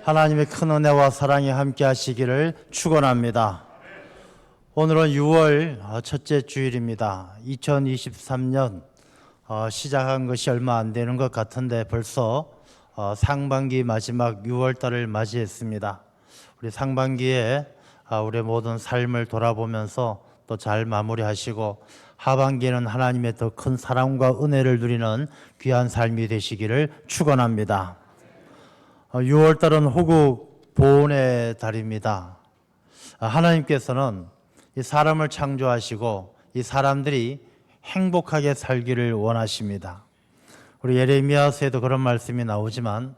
하나님의 큰 은혜와 사랑이 함께 하시기를 축원합니다. 오늘은 6월 첫째 주일입니다. 2023년 시작한 것이 얼마 안 되는 것 같은데 벌써 상반기 마지막 6월 달을 맞이했습니다. 우리 상반기에 우리의 모든 삶을 돌아보면서 또 잘 마무리하시고 하반기에는 하나님의 더 큰 사랑과 은혜를 누리는 귀한 삶이 되시기를 축원합니다. 6월 달은 호국 보훈의 달입니다. 하나님께서는 이 사람을 창조하시고 이 사람들이 행복하게 살기를 원하십니다. 우리 예레미야서에도 그런 말씀이 나오지만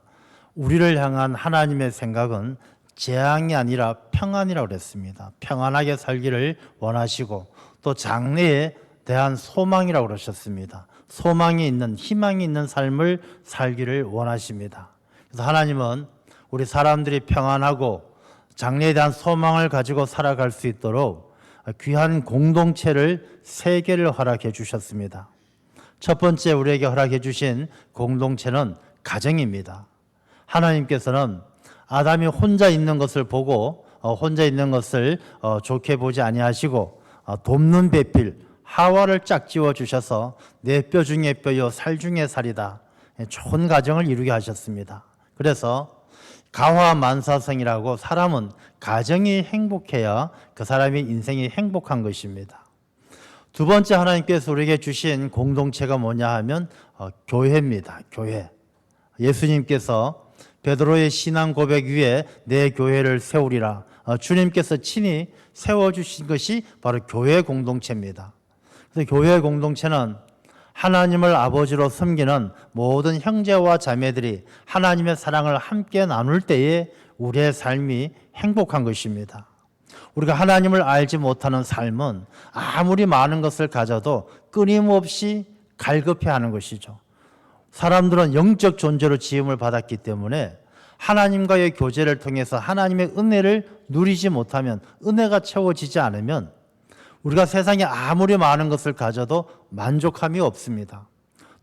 우리를 향한 하나님의 생각은 재앙이 아니라 평안이라고 그랬습니다. 평안하게 살기를 원하시고 또 장래에 대한 소망이라고 그러셨습니다. 소망이 있는, 희망이 있는 삶을 살기를 원하십니다. 그래서 하나님은 우리 사람들이 평안하고 장래에 대한 소망을 가지고 살아갈 수 있도록 귀한 공동체를 3개를 허락해 주셨습니다. 첫 번째 우리에게 허락해 주신 공동체는 가정입니다. 하나님께서는 아담이 혼자 있는 것을 보고 혼자 있는 것을 좋게 보지 아니하시고 돕는 배필 하와를 짝지어 주셔서 내 뼈 중에 뼈요 살 중에 살이다. 좋은 가정을 이루게 하셨습니다. 그래서 가화만사성이라고 사람은 가정이 행복해야 그 사람의 인생이 행복한 것입니다. 두 번째 하나님께서 우리에게 주신 공동체가 뭐냐 하면 교회입니다. 교회. 예수님께서 베드로의 신앙 고백 위에 내 교회를 세우리라. 주님께서 친히 세워주신 것이 바로 교회 공동체입니다. 그래서 교회 공동체는 하나님을 아버지로 섬기는 모든 형제와 자매들이 하나님의 사랑을 함께 나눌 때에 우리의 삶이 행복한 것입니다. 우리가 하나님을 알지 못하는 삶은 아무리 많은 것을 가져도 끊임없이 갈급해하는 것이죠. 사람들은 영적 존재로 지음을 받았기 때문에 하나님과의 교제를 통해서 하나님의 은혜를 누리지 못하면, 은혜가 채워지지 않으면 우리가 세상에 아무리 많은 것을 가져도 만족함이 없습니다.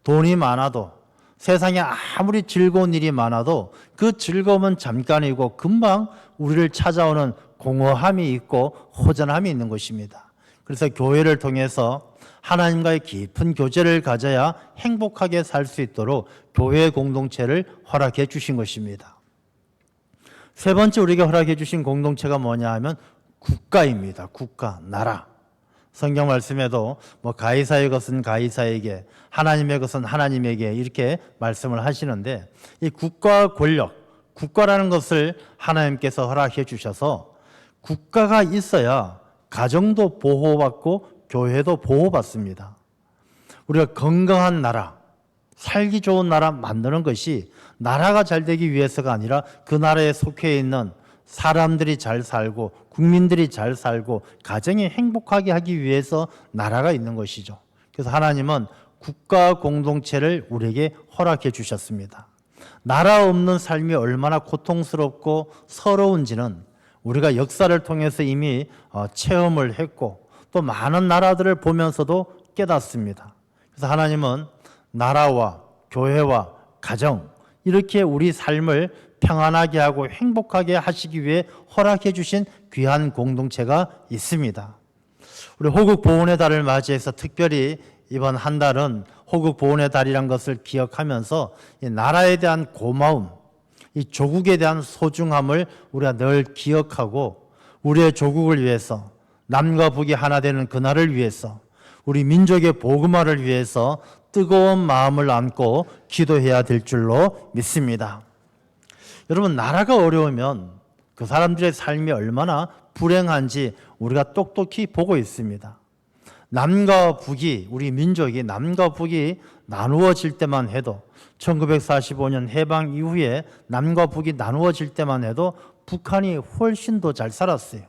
돈이 많아도, 세상에 아무리 즐거운 일이 많아도 그 즐거움은 잠깐이고 금방 우리를 찾아오는 공허함이 있고 허전함이 있는 것입니다. 그래서 교회를 통해서 하나님과의 깊은 교제를 가져야 행복하게 살 수 있도록 교회 공동체를 허락해 주신 것입니다. 세 번째 우리에게 허락해 주신 공동체가 뭐냐 하면 국가입니다. 국가, 나라. 성경 말씀에도 가이사의 것은 가이사에게, 하나님의 것은 하나님에게 이렇게 말씀을 하시는데 이 국가 권력, 국가라는 것을 하나님께서 허락해 주셔서 국가가 있어야 가정도 보호받고 교회도 보호받습니다. 우리가 건강한 나라, 살기 좋은 나라 만드는 것이 나라가 잘 되기 위해서가 아니라 그 나라에 속해 있는 사람들이 잘 살고 국민들이 잘 살고 가정이 행복하게 하기 위해서 나라가 있는 것이죠. 그래서 하나님은 국가 공동체를 우리에게 허락해 주셨습니다. 나라 없는 삶이 얼마나 고통스럽고 서러운지는 우리가 역사를 통해서 이미 체험을 했고 또 많은 나라들을 보면서도 깨닫습니다. 그래서 하나님은 나라와 교회와 가정 이렇게 우리 삶을 평안하게 하고 행복하게 하시기 위해 허락해 주신 귀한 공동체가 있습니다. 우리 호국 보훈의 달을 맞이해서 특별히 이번 한 달은 호국 보훈의 달이란 것을 기억하면서 이 나라에 대한 고마움, 이 조국에 대한 소중함을 우리가 늘 기억하고 우리의 조국을 위해서, 남과 북이 하나 되는 그날을 위해서, 우리 민족의 복음화를 위해서 뜨거운 마음을 안고 기도해야 될 줄로 믿습니다. 여러분, 나라가 어려우면 그 사람들의 삶이 얼마나 불행한지 우리가 똑똑히 보고 있습니다. 남과 북이, 우리 민족이 남과 북이 나누어질 때만 해도 1945년 해방 이후에 남과 북이 나누어질 때만 해도 북한이 훨씬 더 잘 살았어요.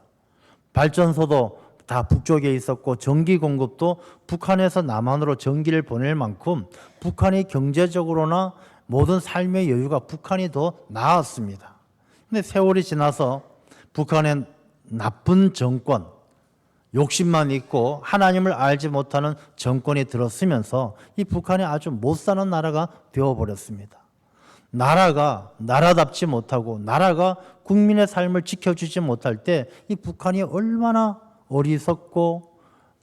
발전소도 다 북쪽에 있었고 전기 공급도 북한에서 남한으로 전기를 보낼 만큼 북한이 경제적으로나 모든 삶의 여유가 북한이 더 나았습니다. 그런데 세월이 지나서 북한의 나쁜 정권, 욕심만 있고 하나님을 알지 못하는 정권이 들어서면서 이 북한이 아주 못 사는 나라가 되어버렸습니다. 나라가 나라답지 못하고 나라가 국민의 삶을 지켜주지 못할 때 이 북한이 얼마나 어리석고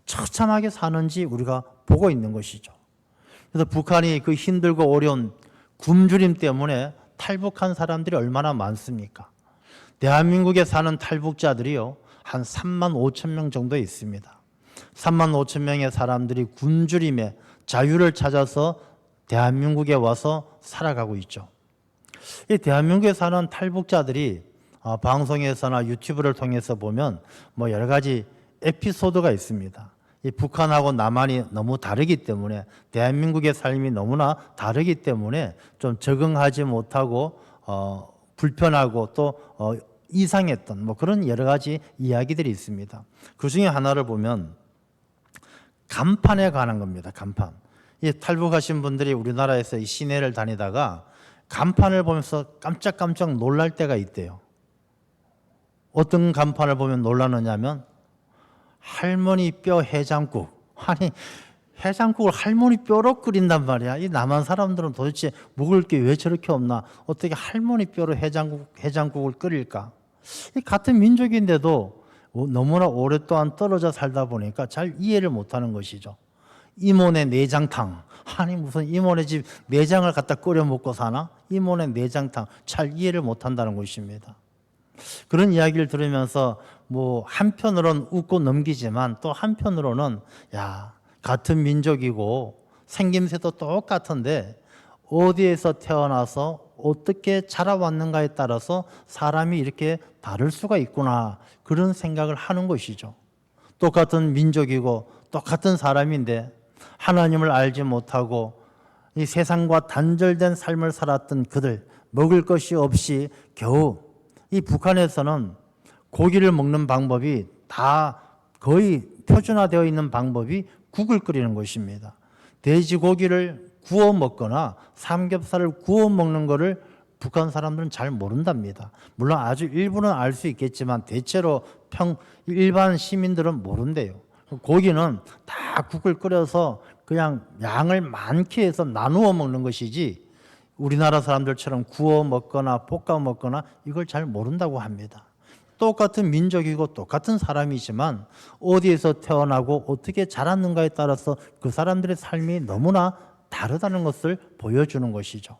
처참하게 사는지 우리가 보고 있는 것이죠. 그래서 북한이 그 힘들고 어려운 굶주림 때문에 탈북한 사람들이 얼마나 많습니까? 대한민국에 사는 탈북자들이요, 한 3만 5천 명 정도 있습니다. 3만 5천 명의 사람들이 굶주림에 자유를 찾아서 대한민국에 와서 살아가고 있죠. 이 대한민국에 사는 탈북자들이 방송에서나 유튜브를 통해서 보면 뭐 여러 가지 에피소드가 있습니다. 이 북한하고 남한이 너무 다르기 때문에 대한민국의 삶이 너무나 다르기 때문에 좀 적응하지 못하고 불편하고 또 이상했던 뭐 그런 여러 가지 이야기들이 있습니다. 그 중에 하나를 보면 간판에 관한 겁니다. 간판. 이 탈북하신 분들이 우리나라에서 이 시내를 다니다가 간판을 보면서 깜짝깜짝 놀랄 때가 있대요. 어떤 간판을 보면 놀라느냐면 할머니 뼈 해장국. 아니, 해장국을 할머니 뼈로 끓인단 말이야. 이 남한 사람들은 도대체 먹을 게 왜 저렇게 없나? 어떻게 할머니 뼈로 해장국을 끓일까? 이 같은 민족인데도 너무나 오랫동안 떨어져 살다 보니까 잘 이해를 못하는 것이죠. 이모네 내장탕. 아니 무슨 이모네 집 내장을 갖다 끓여 먹고 사나? 이모네 내장탕. 잘 이해를 못한다는 것입니다. 그런 이야기를 들으면서 뭐 한편으로는 웃고 넘기지만 또 한편으로는 야, 같은 민족이고 생김새도 똑같은데 어디에서 태어나서 어떻게 자라왔는가에 따라서 사람이 이렇게 다를 수가 있구나, 그런 생각을 하는 것이죠. 똑같은 민족이고 똑같은 사람인데 하나님을 알지 못하고 이 세상과 단절된 삶을 살았던 그들, 먹을 것이 없이 겨우 이 북한에서는 고기를 먹는 방법이 다 거의 표준화되어 있는 방법이 국을 끓이는 것입니다. 돼지고기를 구워 먹거나 삼겹살을 구워 먹는 것을 북한 사람들은 잘 모른답니다. 물론 아주 일부는 알 수 있겠지만 대체로 일반 시민들은 모른대요. 고기는 다 국을 끓여서 그냥 양을 많게 해서 나누어 먹는 것이지 우리나라 사람들처럼 구워 먹거나 볶아 먹거나 이걸 잘 모른다고 합니다. 똑같은 민족이고 똑같은 사람이지만 어디에서 태어나고 어떻게 자랐는가에 따라서 그 사람들의 삶이 너무나 다르다는 것을 보여주는 것이죠.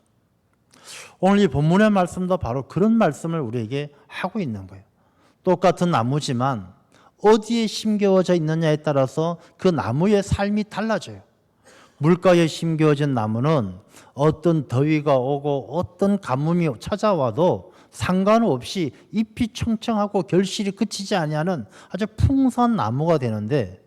오늘 이 본문의 말씀도 바로 그런 말씀을 우리에게 하고 있는 거예요. 똑같은 나무지만 어디에 심겨져 있느냐에 따라서 그 나무의 삶이 달라져요. 물가에 심겨진 나무는 어떤 더위가 오고 어떤 가뭄이 찾아와도 상관없이 잎이 청청하고 결실이 그치지 아니하는 아주 풍성한 나무가 되는데,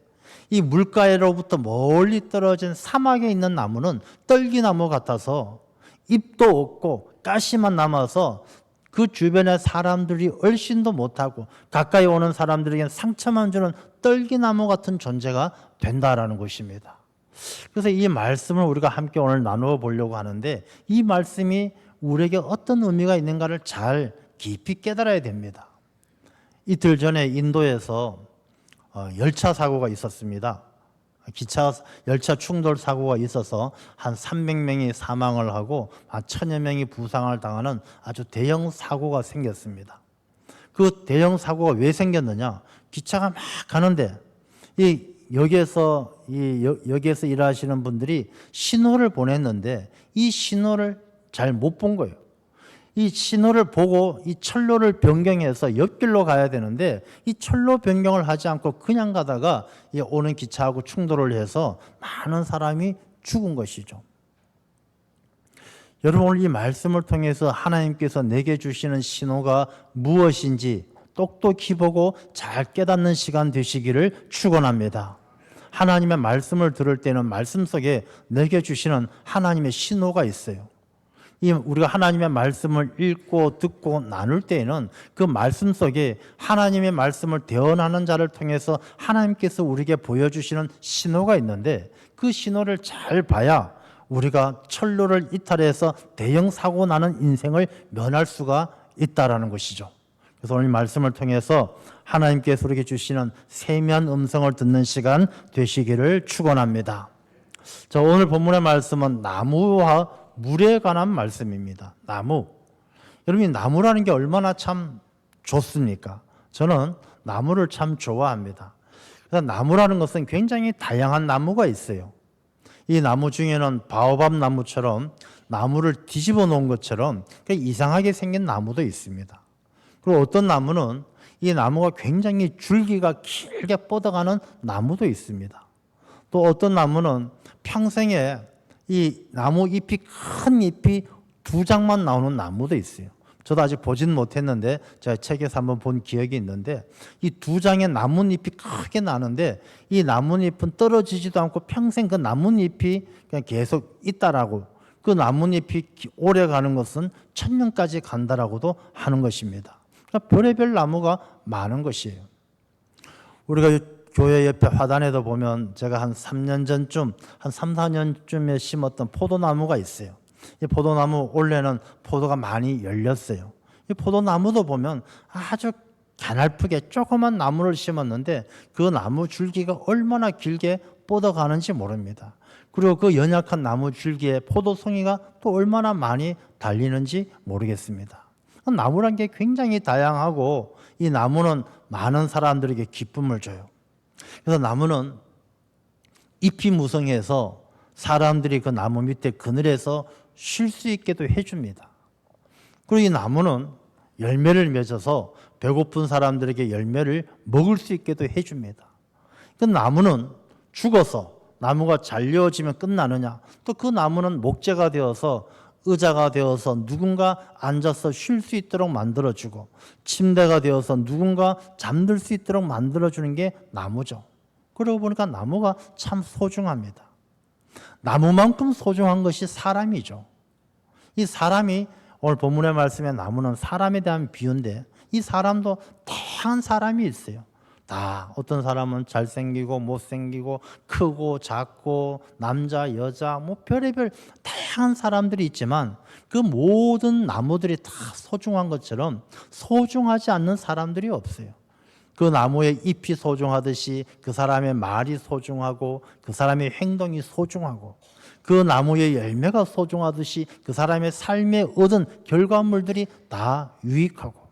이 물가로부터 멀리 떨어진 사막에 있는 나무는 떨기나무 같아서 잎도 없고 가시만 남아서 그 주변의 사람들이 얼씬도 못하고 가까이 오는 사람들에게는 상처만 주는 떨기나무 같은 존재가 된다라는 것입니다. 그래서 이 말씀을 우리가 함께 오늘 나누어 보려고 하는데, 이 말씀이 우리에게 어떤 의미가 있는가를 잘 깊이 깨달아야 됩니다. 이틀 전에 인도에서 열차 사고가 있었습니다. 열차 충돌 사고가 있어서 한 300명이 사망을 하고 한 1000여 명이 부상을 당하는 아주 대형 사고가 생겼습니다. 그 대형 사고가 왜 생겼느냐? 기차가 막 가는데 여기에서 일하시는 분들이 신호를 보냈는데 이 신호를 잘 못 본 거예요. 이 신호를 보고 이 철로를 변경해서 옆길로 가야 되는데 이 철로 변경을 하지 않고 그냥 가다가 이 오는 기차하고 충돌을 해서 많은 사람이 죽은 것이죠. 여러분, 오늘 이 말씀을 통해서 하나님께서 내게 주시는 신호가 무엇인지 똑똑히 보고 잘 깨닫는 시간 되시기를 축원합니다. 하나님의 말씀을 들을 때는 말씀 속에 내게 주시는 하나님의 신호가 있어요. 우리가 하나님의 말씀을 읽고 듣고 나눌 때에는 그 말씀 속에 하나님의 말씀을 대언하는 자를 통해서 하나님께서 우리에게 보여주시는 신호가 있는데, 그 신호를 잘 봐야 우리가 철로를 이탈해서 대형 사고 나는 인생을 면할 수가 있다라는 것이죠. 그래서 오늘 말씀을 통해서 하나님께서 우리에게 주시는 세미한 음성을 듣는 시간 되시기를 축원합니다. 자, 오늘 본문의 말씀은 나무와 물에 관한 말씀입니다. 나무. 여러분이 나무라는 게 얼마나 참 좋습니까? 저는 나무를 참 좋아합니다. 그래서 나무라는 것은 굉장히 다양한 나무가 있어요. 이 나무 중에는 바오밥 나무처럼 나무를 뒤집어 놓은 것처럼 이상하게 생긴 나무도 있습니다. 그리고 어떤 나무는 이 나무가 굉장히 줄기가 길게 뻗어가는 나무도 있습니다. 또 어떤 나무는 평생에 이 나무 잎이 큰 잎이 2장만 나오는 나무도 있어요. 저도 아직 보진 못했는데 제가 책에서 한번 본 기억이 있는데 이 2장의 나뭇잎이 크게 나는데 이 나뭇잎은 떨어지지도 않고 평생 그 나뭇잎이 그냥 계속 있다라고, 그 나뭇잎이 오래 가는 것은 1000년까지 간다라고도 하는 것입니다. 그러니까 별의별 나무가 많은 것이에요. 우리가 교회 옆에 화단에도 보면 제가 한 3년 전쯤, 한 3, 4년쯤에 심었던 포도나무가 있어요. 이 포도나무 올해는 포도가 많이 열렸어요. 이 포도나무도 보면 아주 가냘프게 조그만 나무를 심었는데 그 나무 줄기가 얼마나 길게 뻗어가는지 모릅니다. 그리고 그 연약한 나무 줄기에 포도송이가 또 얼마나 많이 달리는지 모르겠습니다. 나무란 게 굉장히 다양하고 이 나무는 많은 사람들에게 기쁨을 줘요. 그래서 나무는 잎이 무성해서 사람들이 그 나무 밑에 그늘에서 쉴 수 있게도 해줍니다. 그리고 이 나무는 열매를 맺어서 배고픈 사람들에게 열매를 먹을 수 있게도 해줍니다. 그 나무는 죽어서 나무가 잘려지면 끝나느냐? 또 그 나무는 목재가 되어서 의자가 되어서 누군가 앉아서 쉴 수 있도록 만들어주고 침대가 되어서 누군가 잠들 수 있도록 만들어주는 게 나무죠. 그러고 보니까 나무가 참 소중합니다. 나무만큼 소중한 것이 사람이죠. 이 사람이 오늘 본문의 말씀에 나무는 사람에 대한 비유인데 이 사람도 다양한 사람이 있어요. 다 어떤 사람은 잘생기고 못생기고 크고 작고 남자 여자 뭐 별의별 다양한 사람들이 있지만 그 모든 나무들이 다 소중한 것처럼 소중하지 않는 사람들이 없어요. 그 나무의 잎이 소중하듯이 그 사람의 말이 소중하고 그 사람의 행동이 소중하고 그 나무의 열매가 소중하듯이 그 사람의 삶에 얻은 결과물들이 다 유익하고,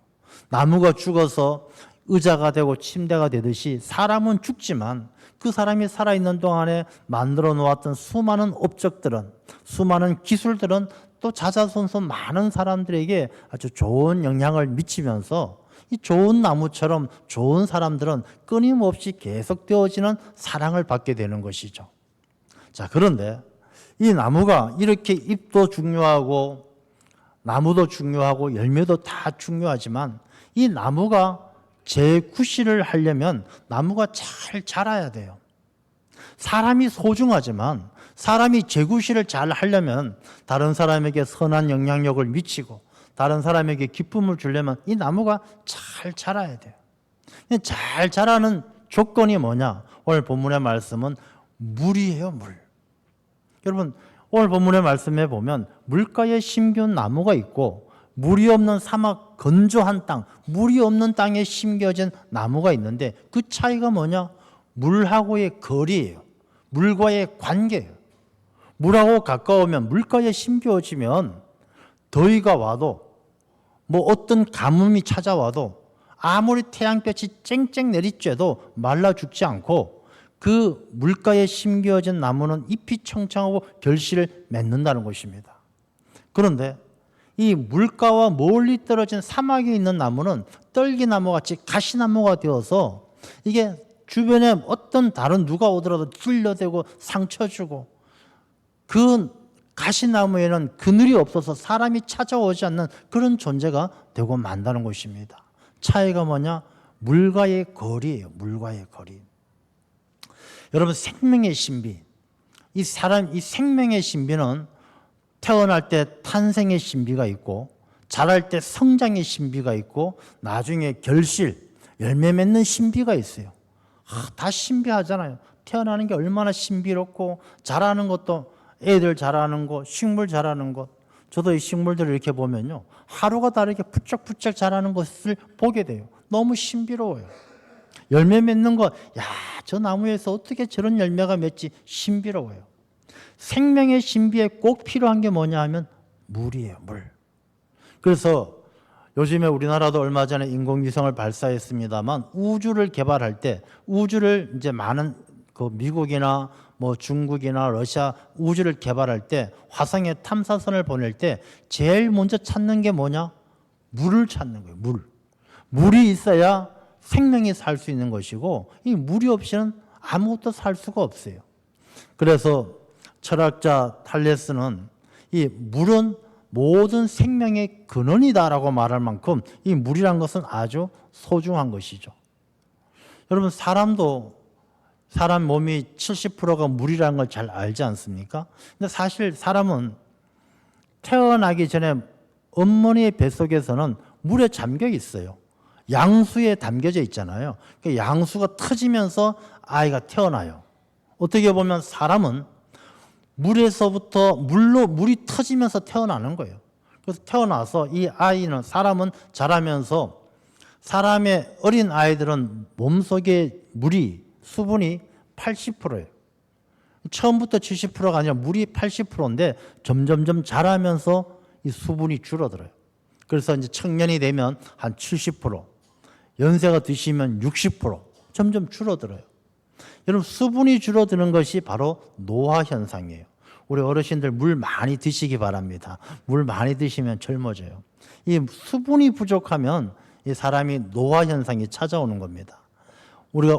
나무가 죽어서 의자가 되고 침대가 되듯이 사람은 죽지만 그 사람이 살아있는 동안에 만들어 놓았던 수많은 업적들은, 수많은 기술들은 또 자자손손 많은 사람들에게 아주 좋은 영향을 미치면서 이 좋은 나무처럼 좋은 사람들은 끊임없이 계속되어지는 사랑을 받게 되는 것이죠. 자, 그런데 이 나무가 이렇게 잎도 중요하고 나무도 중요하고 열매도 다 중요하지만 이 나무가 재구실을 하려면 나무가 잘 자라야 돼요. 사람이 소중하지만 사람이 재구실을 잘 하려면 다른 사람에게 선한 영향력을 미치고 다른 사람에게 기쁨을 주려면 이 나무가 잘 자라야 돼요. 잘 자라는 조건이 뭐냐? 오늘 본문의 말씀은 물이에요, 물. 여러분, 오늘 본문의 말씀에 보면 물가에 심겨온 나무가 있고 물이 없는 사막 건조한 땅, 물이 없는 땅에 심겨진 나무가 있는데 그 차이가 뭐냐? 물하고의 거리예요. 물과의 관계예요. 물하고 가까우면 물가에 심겨지면 더위가 와도 뭐 어떤 가뭄이 찾아와도 아무리 태양볕이 쨍쨍 내리쬐도 말라 죽지 않고 그 물가에 심겨진 나무는 잎이 청청하고 결실을 맺는다는 것입니다. 그런데 이 물가와 멀리 떨어진 사막에 있는 나무는 떨기나무 같이 가시나무가 되어서 이게 주변에 어떤 다른 누가 오더라도 찔러대고 상처 주고 그 가시나무에는 그늘이 없어서 사람이 찾아오지 않는 그런 존재가 되고 만다는 것입니다. 차이가 뭐냐? 물과의 거리예요. 물과의 거리. 여러분, 생명의 신비, 이 생명의 신비는 태어날 때 탄생의 신비가 있고 자랄 때 성장의 신비가 있고 나중에 결실, 열매 맺는 신비가 있어요. 다 신비하잖아요. 태어나는 게 얼마나 신비롭고 자라는 것도 애들 자라는 것, 식물 자라는 것. 저도 이 식물들을 이렇게 보면요, 하루가 다르게 부쩍부쩍 자라는 것을 보게 돼요. 너무 신비로워요. 열매 맺는 것, 야, 저 나무에서 어떻게 저런 열매가 맺지? 신비로워요. 생명의 신비에 꼭 필요한 게 뭐냐 하면 물이에요, 물. 그래서 요즘에 우리나라도 얼마 전에 인공위성을 발사했습니다만 우주를 개발할 때 우주를 이제 많은 그 미국이나 뭐 중국이나 러시아 우주를 개발할 때 화성에 탐사선을 보낼 때 제일 먼저 찾는 게 뭐냐? 물을 찾는 거예요. 물. 물이 있어야 생명이 살 수 있는 것이고 이 물이 없이는 아무것도 살 수가 없어요. 그래서 철학자 탈레스는 이 물은 모든 생명의 근원이다라고 말할 만큼 이 물이란 것은 아주 소중한 것이죠. 여러분 사람도 사람 몸이 70%가 물이라는 걸 잘 알지 않습니까? 근데 사실 사람은 태어나기 전에 어머니의 뱃속에서는 물에 잠겨 있어요. 양수에 담겨져 있잖아요. 양수가 터지면서 아이가 태어나요. 어떻게 보면 사람은 물에서부터 물이 터지면서 태어나는 거예요. 그래서 태어나서 이 아이는 사람은 자라면서 사람의 어린 아이들은 몸속에 물이 수분이 80%예요. 처음부터 70%가 아니라 물이 80%인데 점점점 자라면서 이 수분이 줄어들어요. 그래서 이제 청년이 되면 한 70%, 연세가 드시면 60% 점점 줄어들어요. 여러분 수분이 줄어드는 것이 바로 노화 현상이에요. 우리 어르신들 물 많이 드시기 바랍니다. 물 많이 드시면 젊어져요. 이 수분이 부족하면 이 사람이 노화 현상이 찾아오는 겁니다. 우리가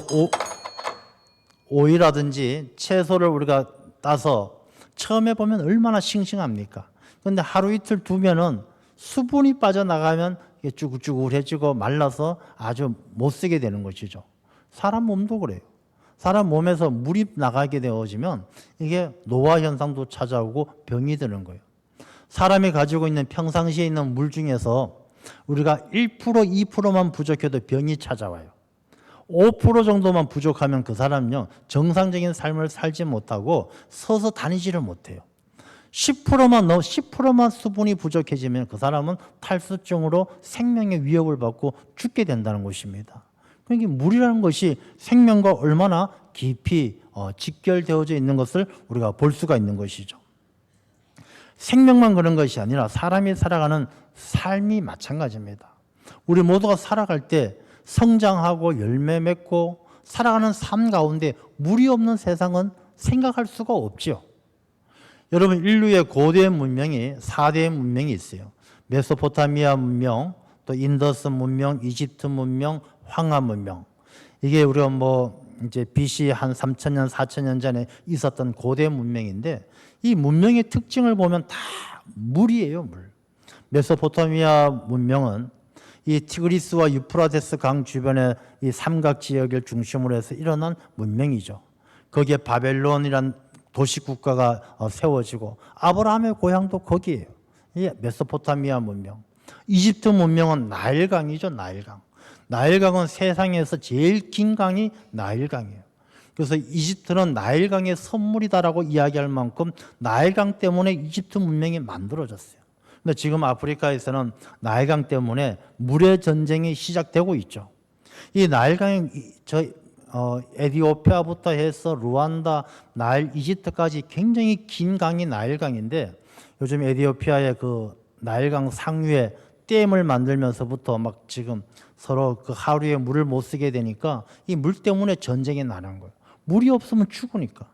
오이라든지 채소를 우리가 따서 처음에 보면 얼마나 싱싱합니까? 그런데 하루 이틀 두면은 수분이 빠져나가면 이게 쭈글쭈글해지고 말라서 아주 못 쓰게 되는 것이죠. 사람 몸도 그래요. 사람 몸에서 물이 나가게 되어지면 이게 노화 현상도 찾아오고 병이 드는 거예요. 사람이 가지고 있는 평상시에 있는 물 중에서 우리가 1%, 2%만 부족해도 병이 찾아와요. 5% 정도만 부족하면 그 사람은요 정상적인 삶을 살지 못하고 서서 다니지를 못해요. 10%만 수분이 부족해지면 그 사람은 탈수증으로 생명의 위협을 받고 죽게 된다는 것입니다. 그러니까 물이라는 것이 생명과 얼마나 깊이 직결되어져 있는 것을 우리가 볼 수가 있는 것이죠. 생명만 그런 것이 아니라 사람이 살아가는 삶이 마찬가지입니다. 우리 모두가 살아갈 때 성장하고 열매 맺고 살아가는 삶 가운데 물이 없는 세상은 생각할 수가 없지요. 여러분 인류의 고대 문명이 4대의 문명이 있어요. 메소포타미아 문명, 또 인더스 문명, 이집트 문명, 황하 문명. 이게 우리가 이제 BC 한 3,000년, 4,000년 전에 있었던 고대 문명인데 이 문명의 특징을 보면 다 물이에요, 물. 메소포타미아 문명은 이 티그리스와 유프라테스 강 주변의 이 삼각 지역을 중심으로 해서 일어난 문명이죠. 거기에 바벨론이란 도시 국가가 세워지고 아브라함의 고향도 거기에요. 이 메소포타미아 문명. 이집트 문명은 나일강이죠, 나일강. 나일강은 세상에서 제일 긴 강이 나일강이에요. 그래서 이집트는 나일강의 선물이다라고 이야기할 만큼 나일강 때문에 이집트 문명이 만들어졌어요. 근데 지금 아프리카에서는 나일강 때문에 물의 전쟁이 시작되고 있죠. 이 나일강이 에티오피아부터 해서 루안다, 나일, 이집트까지 굉장히 긴 강이 나일강인데 요즘 에티오피아의 그 나일강 상류에 댐을 만들면서부터 막 지금 서로 그 하루에 물을 못 쓰게 되니까 이 물 때문에 전쟁이 나는 거예요. 물이 없으면 죽으니까.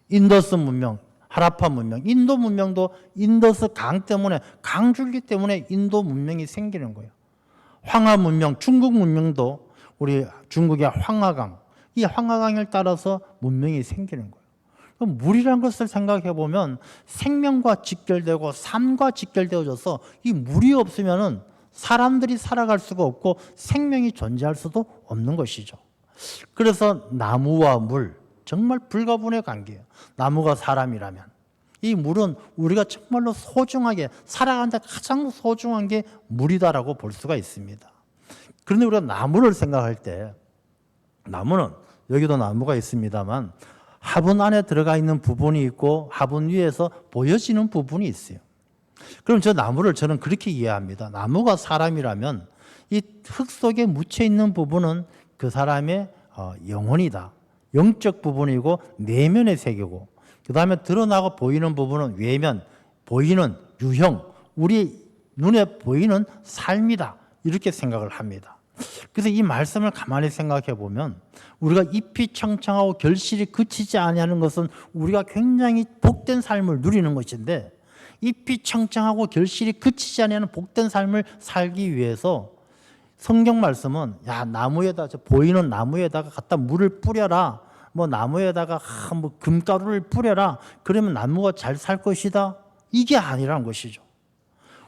인더스 문명, 하라파 문명, 인도 문명도 인더스 강 때문에 강줄기 때문에 인도 문명이 생기는 거예요. 황하 문명, 중국 문명도 우리 중국의 황하강, 이 황하강을 따라서 문명이 생기는 거예요. 그럼 물이라는 것을 생각해 보면 생명과 직결되고 삶과 직결되어져서 이 물이 없으면은 사람들이 살아갈 수가 없고 생명이 존재할 수도 없는 것이죠. 그래서 나무와 물, 정말 불가분의 관계예요. 나무가 사람이라면 이 물은 우리가 정말로 소중하게 살아가는데 가장 소중한 게 물이다라고 볼 수가 있습니다. 그런데 우리가 나무를 생각할 때 나무는 여기도 나무가 있습니다만 화분 안에 들어가 있는 부분이 있고 화분 위에서 보여지는 부분이 있어요. 그럼 저 나무를 저는 그렇게 이해합니다. 나무가 사람이라면 이 흙 속에 묻혀 있는 부분은 그 사람의 영혼이다. 영적 부분이고 내면의 세계고 그 다음에 드러나고 보이는 부분은 외면, 보이는 유형, 우리 눈에 보이는 삶이다. 이렇게 생각을 합니다. 그래서 이 말씀을 가만히 생각해 보면 우리가 잎이 청청하고 결실이 그치지 아니하는 것은 우리가 굉장히 복된 삶을 누리는 것인데, 잎이 청청하고 결실이 그치지 아니하는 복된 삶을 살기 위해서 성경 말씀은 야, 나무에다, 저 보이는 나무에다가 갖다 물을 뿌려라, 뭐 나무에다가 뭐 금가루를 뿌려라, 그러면 나무가 잘 살 것이다, 이게 아니라는 것이죠.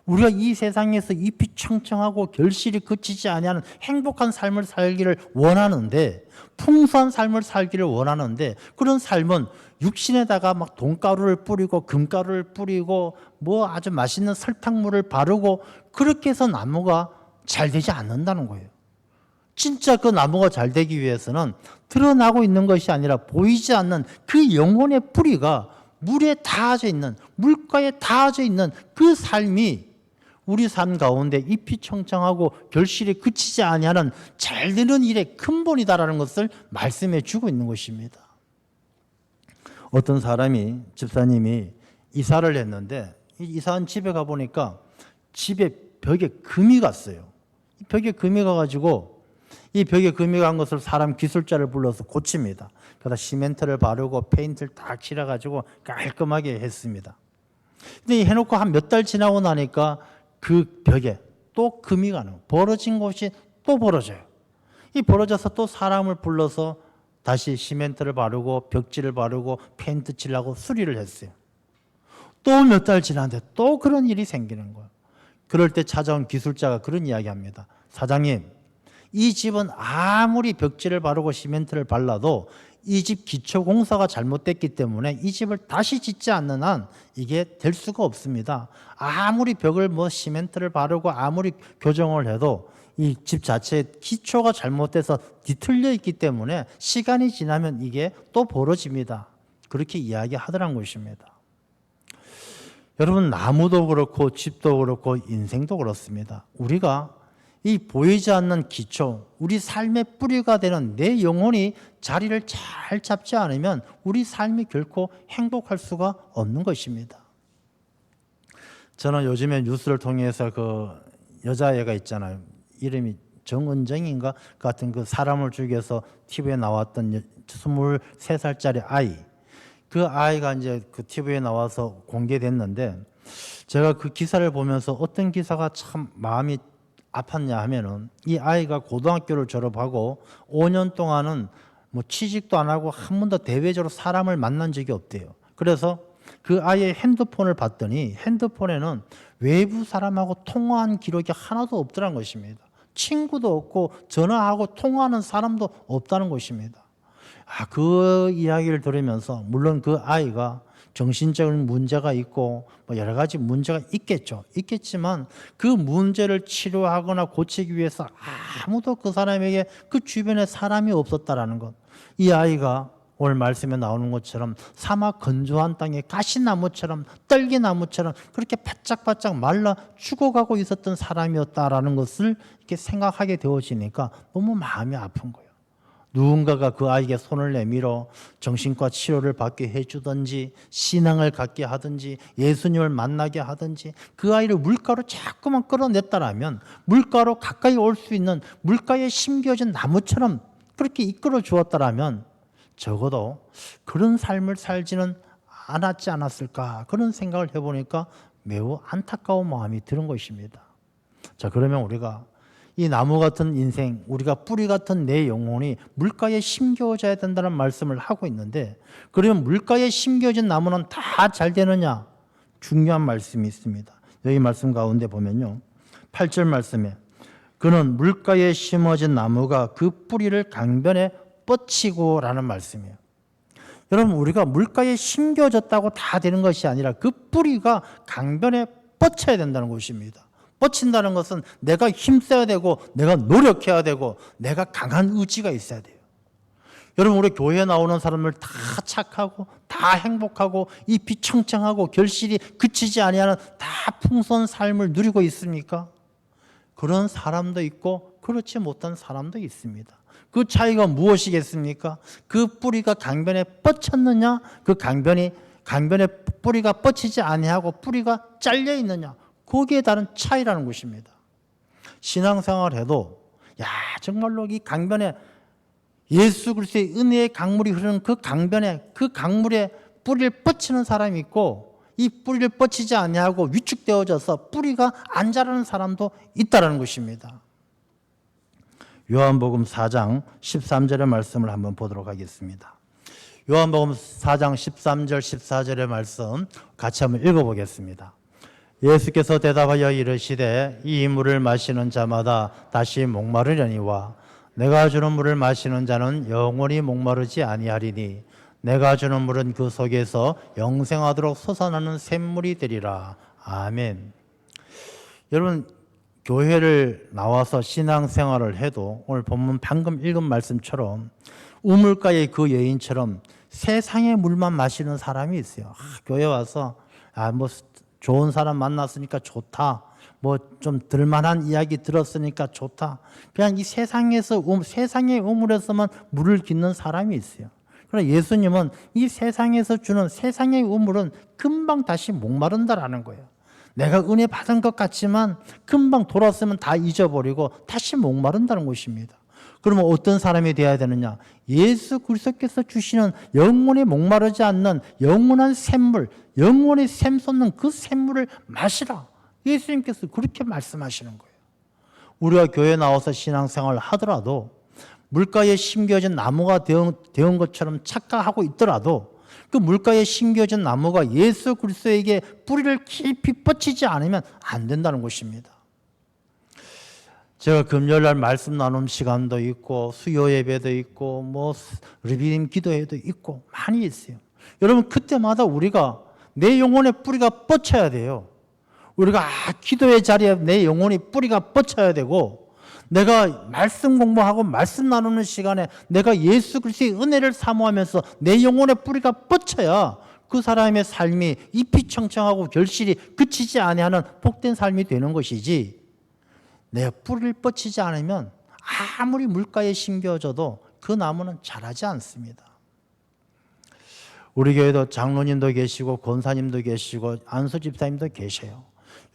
우리가 이 세상에서 잎이 청청하고 결실이 그치지 아니하는 행복한 삶을 살기를 원하는데, 풍성한 삶을 살기를 원하는데, 그런 삶은 육신에다가 막 돈가루를 뿌리고 금가루를 뿌리고 뭐 아주 맛있는 설탕물을 바르고 그렇게 해서 나무가 잘 되지 않는다는 거예요. 진짜 그 나무가 잘 되기 위해서는 드러나고 있는 것이 아니라 보이지 않는 그 영혼의 뿌리가 물에 닿아져 있는, 물가에 닿아져 있는 그 삶이 우리 삶 가운데 잎이 청청하고 결실이 그치지 아니하는 잘 되는 일의 근본이다라는 것을 말씀해 주고 있는 것입니다. 어떤 사람이, 집사님이 이사를 했는데, 이사한 집에 가보니까 집에 벽에 금이 갔어요. 벽에 금이 가가지고 이 벽에 금이 간 것을 사람 기술자를 불러서 고칩니다. 그러다 시멘트를 바르고 페인트를 딱 칠해가지고 깔끔하게 했습니다. 근데 해놓고 한 몇 달 지나고 나니까 그 벽에 또 금이 가는 거예요. 벌어진 곳이 또 벌어져요. 이 벌어져서 또 사람을 불러서 다시 시멘트를 바르고 벽지를 바르고 페인트 칠하고 수리를 했어요. 또 몇 달 지났는데 또 그런 일이 생기는 거예요. 그럴 때 찾아온 기술자가 그런 이야기합니다. 사장님, 이 집은 아무리 벽지를 바르고 시멘트를 발라도 이 집 기초 공사가 잘못됐기 때문에 이 집을 다시 짓지 않는 한 이게 될 수가 없습니다. 아무리 벽을 뭐 시멘트를 바르고 아무리 교정을 해도 이 집 자체의 기초가 잘못돼서 뒤틀려 있기 때문에 시간이 지나면 이게 또 벌어집니다. 그렇게 이야기하더란 것입니다. 여러분, 나무도 그렇고 집도 그렇고 인생도 그렇습니다. 우리가 이 보이지 않는 기초, 우리 삶의 뿌리가 되는 내 영혼이 자리를 잘 잡지 않으면 우리 삶이 결코 행복할 수가 없는 것입니다. 저는 요즘에 뉴스를 통해서 그 여자애가 있잖아요. 이름이 정은정인가 같은 그 사람을 죽여서 TV에 나왔던 23살짜리 아이. 그 아이가 이제 그 TV에 나와서 공개됐는데, 제가 그 기사를 보면서 어떤 기사가 참 마음이 아팠냐 하면은, 이 아이가 고등학교를 졸업하고 5년 동안은 뭐 취직도 안 하고 한 번도 대외적으로 사람을 만난 적이 없대요. 그래서 그 아이의 핸드폰을 봤더니 핸드폰에는 외부 사람하고 통화한 기록이 하나도 없더란 것입니다. 친구도 없고 전화하고 통화하는 사람도 없다는 것입니다. 그 이야기를 들으면서, 물론 그 아이가 정신적인 문제가 있고 뭐 여러 가지 문제가 있겠지만 그 문제를 치료하거나 고치기 위해서 아무도 그 사람에게, 그 주변에 사람이 없었다라는 것. 이 아이가 오늘 말씀에 나오는 것처럼 사막 건조한 땅에 가시나무처럼 떨기나무처럼 그렇게 바짝바짝 말라 죽어가고 있었던 사람이었다라는 것을 이렇게 생각하게 되어지니까 너무 마음이 아픈 거예요. 누군가가 그 아이에게 손을 내밀어 정신과 치료를 받게 해주든지, 신앙을 갖게 하든지, 예수님을 만나게 하든지, 그 아이를 물가로 자꾸만 끌어냈다라면, 물가로 가까이 올 수 있는, 물가에 심겨진 나무처럼 그렇게 이끌어 주었다라면 적어도 그런 삶을 살지는 않았지 않았을까, 그런 생각을 해보니까 매우 안타까운 마음이 드는 것입니다. 자, 그러면 우리가 이 나무 같은 인생, 우리가 뿌리 같은 내 영혼이 물가에 심겨져야 된다는 말씀을 하고 있는데, 그러면 물가에 심겨진 나무는 다 잘 되느냐? 중요한 말씀이 있습니다. 여기 말씀 가운데 보면요, 8절 말씀에 그는 물가에 심어진 나무가 그 뿌리를 강변에 뻗치고 라는 말씀이에요. 여러분, 우리가 물가에 심겨졌다고 다 되는 것이 아니라 그 뿌리가 강변에 뻗쳐야 된다는 것입니다. 뻗친다는 것은 내가 힘써야 되고, 내가 노력해야 되고, 내가 강한 의지가 있어야 돼요. 여러분, 우리 교회에 나오는 사람들 다 착하고 다 행복하고 잎이 청청하고 결실이 그치지 아니하는 다 풍성한 삶을 누리고 있습니까? 그런 사람도 있고 그렇지 못한 사람도 있습니다. 그 차이가 무엇이겠습니까? 그 뿌리가 강변에 뻗쳤느냐, 그 강변이 강변에 뿌리가 뻗치지 아니하고 뿌리가 잘려 있느냐, 거기에 다른 차이라는 것입니다. 신앙생활해도 정말로 이 강변에 예수 그리스도의 은혜의 강물이 흐르는 그 강물에 뿌리를 뻗치는 사람이 있고, 이 뿌리를 뻗치지 아니하고 위축되어져서 뿌리가 안 자라는 사람도 있다는 것입니다. 요한복음 4장 13절의 말씀을 한번 보도록 하겠습니다. 요한복음 4장 13절 14절의 말씀 같이 한번 읽어보겠습니다. 예수께서 대답하여 이르시되 이 물을 마시는 자마다 다시 목마르려니와 내가 주는 물을 마시는 자는 영원히 목마르지 아니하리니 내가 주는 물은 그 속에서 영생하도록 솟아나는 샘물이 되리라. 아멘. 여러분, 교회를 나와서 신앙생활을 해도 오늘 본문 방금 읽은 말씀처럼 우물가의 그 여인처럼 세상의 물만 마시는 사람이 있어요. 교회 와서 뭐 좋은 사람 만났으니까 좋다, 뭐 좀 들만한 이야기 들었으니까 좋다, 그냥 이 세상의 우물에서만 물을 깃는 사람이 있어요. 그러나 예수님은 이 세상에서 주는 세상의 우물은 금방 다시 목마른다라는 거예요. 내가 은혜 받은 것 같지만 금방 돌아서면 다 잊어버리고 다시 목마른다는 것입니다. 그러면 어떤 사람이 되어야 되느냐? 예수 그리스도께서 주시는 영원히 목마르지 않는 영원한 샘물, 영원히 샘솟는 그 샘물을 마시라. 예수님께서 그렇게 말씀하시는 거예요. 우리가 교회 나와서 신앙생활을 하더라도 물가에 심겨진 나무가 되은 것처럼 착각하고 있더라도 그 물가에 심겨진 나무가 예수 그리스도에게 뿌리를 깊이 뻗치지 않으면 안 된다는 것입니다. 제가 금요일날 말씀 나눔 시간도 있고 수요 예배도 있고 뭐 리비림 기도회도 있고 많이 있어요. 여러분, 그때마다 우리가 내 영혼의 뿌리가 뻗쳐야 돼요. 우리가 기도의 자리에 내 영혼이 뿌리가 뻗쳐야 되고, 내가 말씀 공부하고 말씀 나누는 시간에 내가 예수 그리스도의 은혜를 사모하면서 내 영혼의 뿌리가 뻗쳐야 그 사람의 삶이 잎이 청청하고 결실이 그치지 아니하는 복된 삶이 되는 것이지, 내 뿌리를 뻗치지 않으면 아무리 물가에 심겨져도 그 나무는 자라지 않습니다. 우리 교회도 장로님도 계시고 권사님도 계시고 안수 집사님도 계셔요.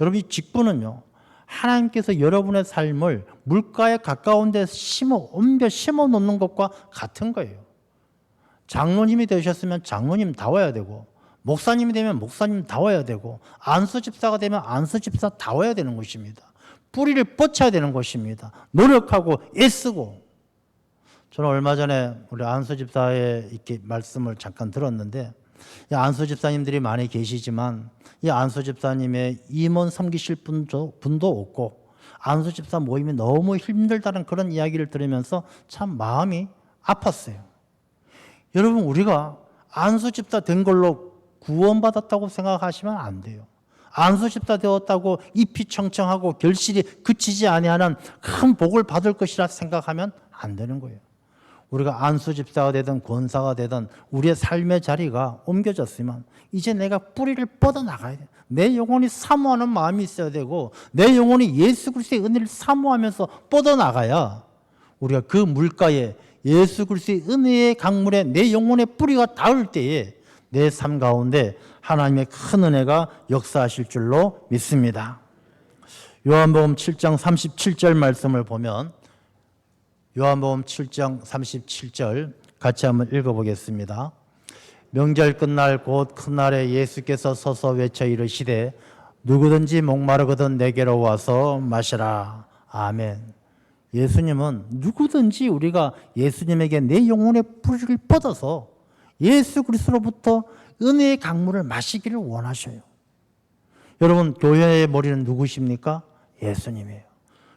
여러분, 이 직분은요, 하나님께서 여러분의 삶을 물가에 가까운 데 옮겨 심어 놓는 것과 같은 거예요. 장로님이 되셨으면 장로님다워야 되고, 목사님이 되면 목사님다워야 되고, 안수 집사가 되면 안수 집사다워야 되는 것입니다. 뿌리를 뻗쳐야 되는 것입니다. 노력하고 애쓰고. 저는 얼마 전에 우리 안수 집사의 이렇게 말씀을 잠깐 들었는데, 이 안수 집사님들이 많이 계시지만 이 안수 집사님의 임원 섬기실 분도 없고 안수 집사 모임이 너무 힘들다는 그런 이야기를 들으면서 참 마음이 아팠어요. 여러분, 우리가 안수 집사 된 걸로 구원받았다고 생각하시면 안 돼요. 안수 집사 되었다고 잎이 청청하고 결실이 그치지 아니하는 큰 복을 받을 것이라 생각하면 안 되는 거예요. 우리가 안수 집사가 되든 권사가 되든 우리의 삶의 자리가 옮겨졌으면 이제 내가 뿌리를 뻗어나가야 돼요. 내 영혼이 사모하는 마음이 있어야 되고, 내 영혼이 예수 그리스도의 은혜를 사모하면서 뻗어나가야 우리가 그 물가에 예수 그리스도의 은혜의 강물에 내 영혼의 뿌리가 닿을 때에 내 삶 가운데 하나님의 큰 은혜가 역사하실 줄로 믿습니다. 요한복음 7장 37절 말씀을 보면, 요한복음 7장 37절 같이 한번 읽어보겠습니다. 명절 끝날 곧 큰 날에 예수께서 서서 외쳐 이르시되 누구든지 목마르거든 내게로 와서 마시라. 아멘. 예수님은 누구든지 우리가 예수님에게 내 영혼의 뿌리를 뻗어서 예수 그리스도로부터 은혜의 강물을 마시기를 원하셔요. 여러분, 교회의 머리는 누구십니까? 예수님이에요.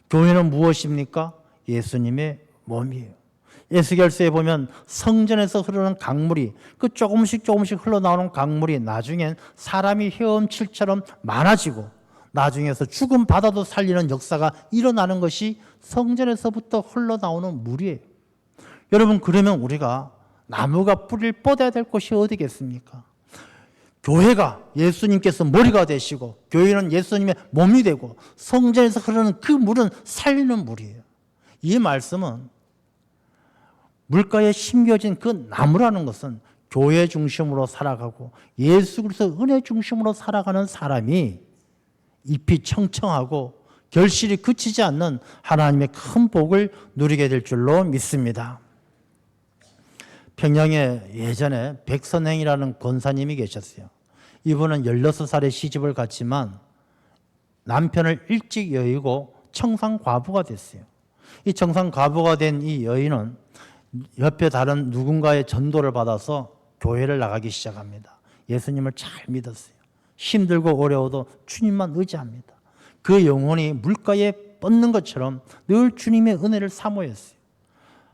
교회는 무엇입니까? 예수님의 몸이에요. 에스겔서에 보면 성전에서 흐르는 강물이, 그 조금씩 흘러나오는 강물이 나중엔 사람이 헤엄칠처럼 많아지고 나중에서 죽은 바다도 살리는 역사가 일어나는 것이 성전에서부터 흘러나오는 물이에요. 여러분, 그러면 우리가 나무가 뿌리를 뻗어야 될 곳이 어디겠습니까? 교회가 예수님께서 머리가 되시고 교회는 예수님의 몸이 되고 성전에서 흐르는 그 물은 살리는 물이에요. 이 말씀은 물가에 심겨진 그 나무라는 것은 교회 중심으로 살아가고 예수 그리스도 은혜 중심으로 살아가는 사람이 잎이 청청하고 결실이 그치지 않는 하나님의 큰 복을 누리게 될 줄로 믿습니다. 평양에 예전에 백선행이라는 권사님이 계셨어요. 이분은 16살에 시집을 갔지만 남편을 일찍 여의고 청산과부가 됐어요. 이 청산과부가 된 이 여인은 옆에 다른 누군가의 전도를 받아서 교회를 나가기 시작합니다. 예수님을 잘 믿었어요. 힘들고 어려워도 주님만 의지합니다. 그 영혼이 물가에 뻗는 것처럼 늘 주님의 은혜를 사모했어요.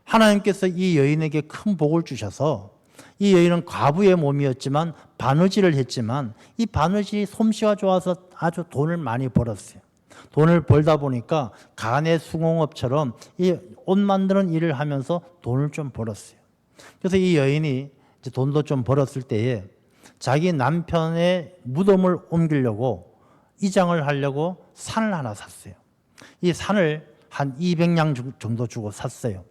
하나님께서 이 여인에게 큰 복을 주셔서 이 여인은 과부의 몸이었지만 바느질을 했지만 이 바느질이 솜씨가 좋아서 아주 돈을 많이 벌었어요. 돈을 벌다 보니까 간의 수공업처럼 이 옷 만드는 일을 하면서 돈을 좀 벌었어요. 그래서 이 여인이 이제 돈도 좀 벌었을 때에 자기 남편의 무덤을 옮기려고 이장을 하려고 산을 하나 샀어요. 이 산을 한 200냥 정도 주고 샀어요.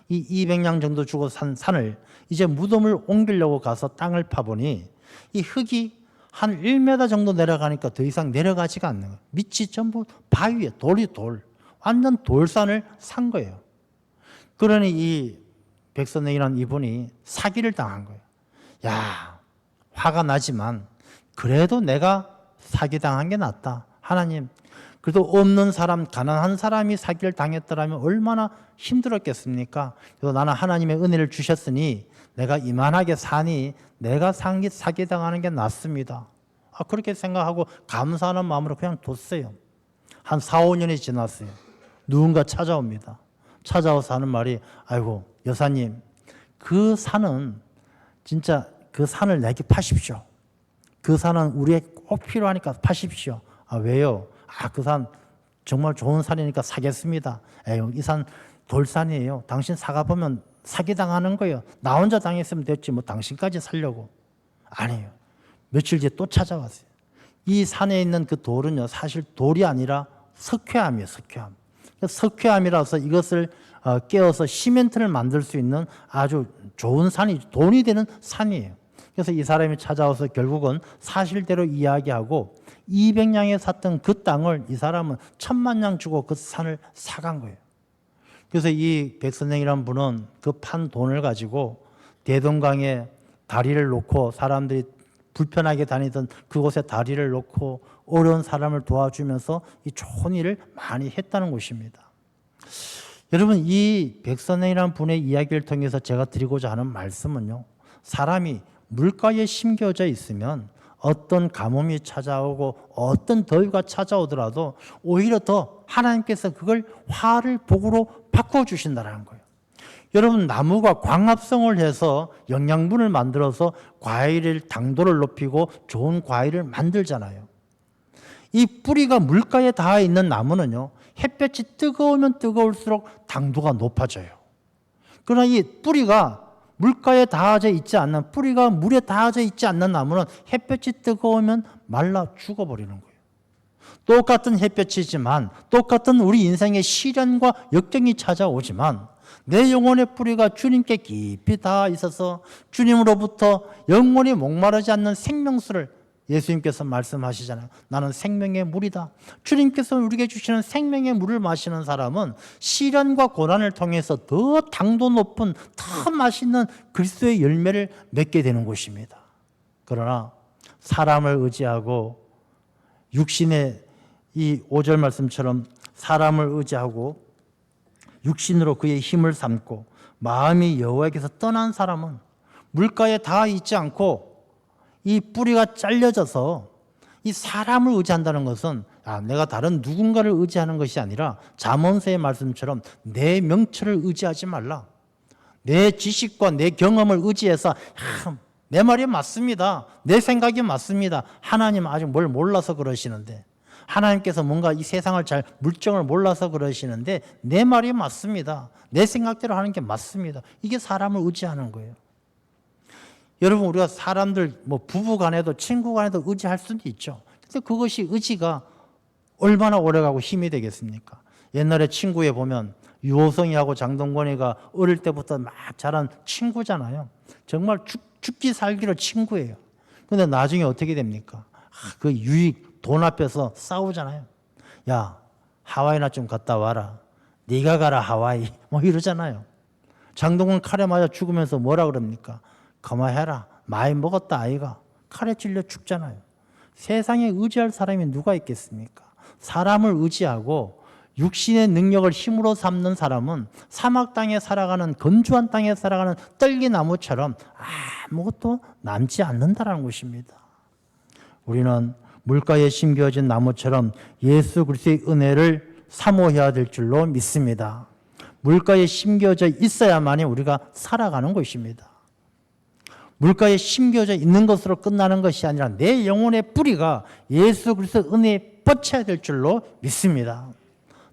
이 200냥 정도 주고 산 산을 이제 무덤을 옮기려고 가서 땅을 파보니 이 흙이 한 1m 정도 내려가니까 더 이상 내려가지가 않는 거예요. 밑이 전부 바위에 돌이 돌. 완전 돌산을 산 거예요. 그러니 이 백선생이라는 이분이 사기를 당한 거예요. 야, 화가 나지만 그래도 내가 사기당한 게 낫다. 하나님, 그래도 없는 사람, 가난한 사람이 사기를 당했더라면 얼마나 힘들었겠습니까? 그래서 나는 하나님의 은혜를 주셨으니 내가 이만하게 사니 내가 사기당하는 게 낫습니다. 그렇게 생각하고 감사하는 마음으로 그냥 뒀어요. 한 4, 5년이 지났어요. 누군가 찾아옵니다. 찾아와서 하는 말이, 아이고 여사님, 그 산은 진짜 그 산을 내게 파십시오. 그 산은 우리에게 꼭 필요하니까 파십시오. 왜요? 그 산 정말 좋은 산이니까 사겠습니다. 이 산 돌산이에요. 당신 사가보면 사기당하는 거예요. 나 혼자 당했으면 됐지 뭐 당신까지 살려고. 아니에요. 며칠 뒤에 또 찾아왔어요. 이 산에 있는 그 돌은요, 사실 돌이 아니라 석회암이에요. 석회암. 석회암이라서 이것을 깨어서 시멘트를 만들 수 있는 아주 좋은 산이, 돈이 되는 산이에요. 그래서 이 사람이 찾아와서 결국은 사실대로 이야기하고 200냥에 샀던 그 땅을 이 사람은 1000만 냥 주고 그 산을 사간 거예요. 그래서 이 백선생이라는 분은 그 판 돈을 가지고 대동강에 다리를 놓고 사람들이 불편하게 다니던 그곳에 다리를 놓고 어려운 사람을 도와주면서 이 좋은 일을 많이 했다는 것입니다. 여러분, 이 백선생이라는 분의 이야기를 통해서 제가 드리고자 하는 말씀은요, 사람이 물가에 심겨져 있으면 어떤 가뭄이 찾아오고 어떤 더위가 찾아오더라도 오히려 더 하나님께서 그걸 화를 복으로 바꾸어 주신다는 거예요. 여러분, 나무가 광합성을 해서 영양분을 만들어서 과일을 당도를 높이고 좋은 과일을 만들잖아요. 이 뿌리가 물가에 닿아 있는 나무는요, 햇볕이 뜨거우면 뜨거울수록 당도가 높아져요. 그러나 이 뿌리가 물가에 닿아져 있지 않는, 뿌리가 물에 닿아져 있지 않는 나무는 햇볕이 뜨거우면 말라 죽어버리는 거예요. 똑같은 햇볕이지만, 똑같은 우리 인생의 시련과 역경이 찾아오지만 내 영혼의 뿌리가 주님께 깊이 닿아 있어서 주님으로부터 영원히 목마르지 않는 생명수를, 예수님께서 말씀하시잖아요. 나는 생명의 물이다. 주님께서 우리에게 주시는 생명의 물을 마시는 사람은 시련과 고난을 통해서 더 당도 높은, 더 맛있는 그리스도의 열매를 맺게 되는 것입니다. 그러나 사람을 의지하고 육신의 이 5절 말씀처럼 사람을 의지하고 육신으로 그의 힘을 삼고 마음이 여호와에게서 떠난 사람은 물가에 닿아 있지 않고 이 뿌리가 잘려져서 이 사람을 의지한다는 것은 내가 다른 누군가를 의지하는 것이 아니라 잠언서의 말씀처럼 내 명철을 의지하지 말라. 내 지식과 내 경험을 의지해서 내 말이 맞습니다. 내 생각이 맞습니다. 하나님 아직 뭘 몰라서 그러시는데, 하나님께서 뭔가 이 세상을 잘 물정을 몰라서 그러시는데 내 말이 맞습니다. 내 생각대로 하는 게 맞습니다. 이게 사람을 의지하는 거예요. 여러분, 우리가 사람들 부부 간에도 친구 간에도 의지할 수도 있죠. 근데 그것이 의지가 얼마나 오래가고 힘이 되겠습니까? 옛날에 친구에 보면 유호성이하고 장동건이가 어릴 때부터 막 자란 친구잖아요. 정말 죽기 살기로 친구예요. 근데 나중에 어떻게 됩니까? 그 유익, 돈 앞에서 싸우잖아요. 야, 하와이나 좀 갔다 와라. 네가 가라 하와이. 뭐 이러잖아요. 장동건 칼에 맞아 죽으면서 뭐라 그럽니까? 그만해라. 많이 먹었다 아이가. 칼에 찔려 죽잖아요. 세상에 의지할 사람이 누가 있겠습니까? 사람을 의지하고 육신의 능력을 힘으로 삼는 사람은 사막 땅에 살아가는, 건조한 땅에 살아가는 떨기나무처럼 아무것도 남지 않는다는 것입니다. 우리는 물가에 심겨진 나무처럼 예수 그리스도의 은혜를 사모해야 될 줄로 믿습니다. 물가에 심겨져 있어야만이 우리가 살아가는 것입니다. 물가에 심겨져 있는 것으로 끝나는 것이 아니라 내 영혼의 뿌리가 예수 그리스도 은혜에 뻗쳐야 될 줄로 믿습니다.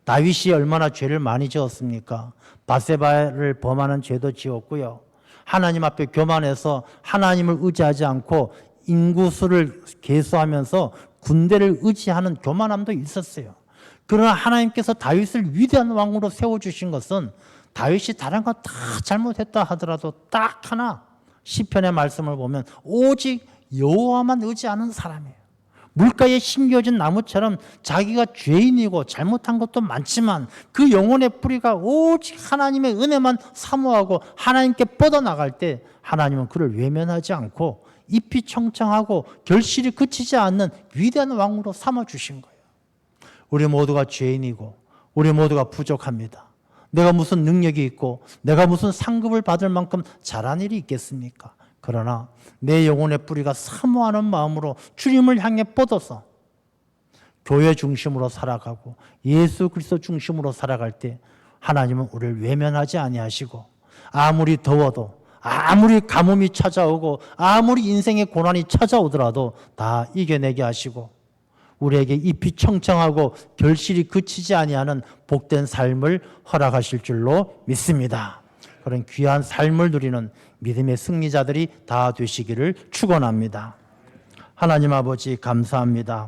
다윗이 얼마나 죄를 많이 지었습니까? 바세바를 범하는 죄도 지었고요. 하나님 앞에 교만해서 하나님을 의지하지 않고 인구수를 계수하면서 군대를 의지하는 교만함도 있었어요. 그러나 하나님께서 다윗을 위대한 왕으로 세워주신 것은 다윗이 다른 거 다 잘못했다 하더라도 딱 하나, 시편의 말씀을 보면 오직 여호와만 의지하는 사람이에요. 물가에 심겨진 나무처럼 자기가 죄인이고 잘못한 것도 많지만 그 영혼의 뿌리가 오직 하나님의 은혜만 사모하고 하나님께 뻗어나갈 때 하나님은 그를 외면하지 않고 잎이 청청하고 결실이 그치지 않는 위대한 왕으로 삼아주신 거예요. 우리 모두가 죄인이고 우리 모두가 부족합니다. 내가 무슨 능력이 있고 내가 무슨 상급을 받을 만큼 잘한 일이 있겠습니까? 그러나 내 영혼의 뿌리가 사모하는 마음으로 주님을 향해 뻗어서 교회 중심으로 살아가고 예수 그리스도 중심으로 살아갈 때 하나님은 우리를 외면하지 아니하시고 아무리 더워도 아무리 가뭄이 찾아오고 아무리 인생의 고난이 찾아오더라도 다 이겨내게 하시고 우리에게 잎이 청청하고 결실이 그치지 아니하는 복된 삶을 허락하실 줄로 믿습니다. 그런 귀한 삶을 누리는 믿음의 승리자들이 다 되시기를 축원합니다. 하나님 아버지 감사합니다.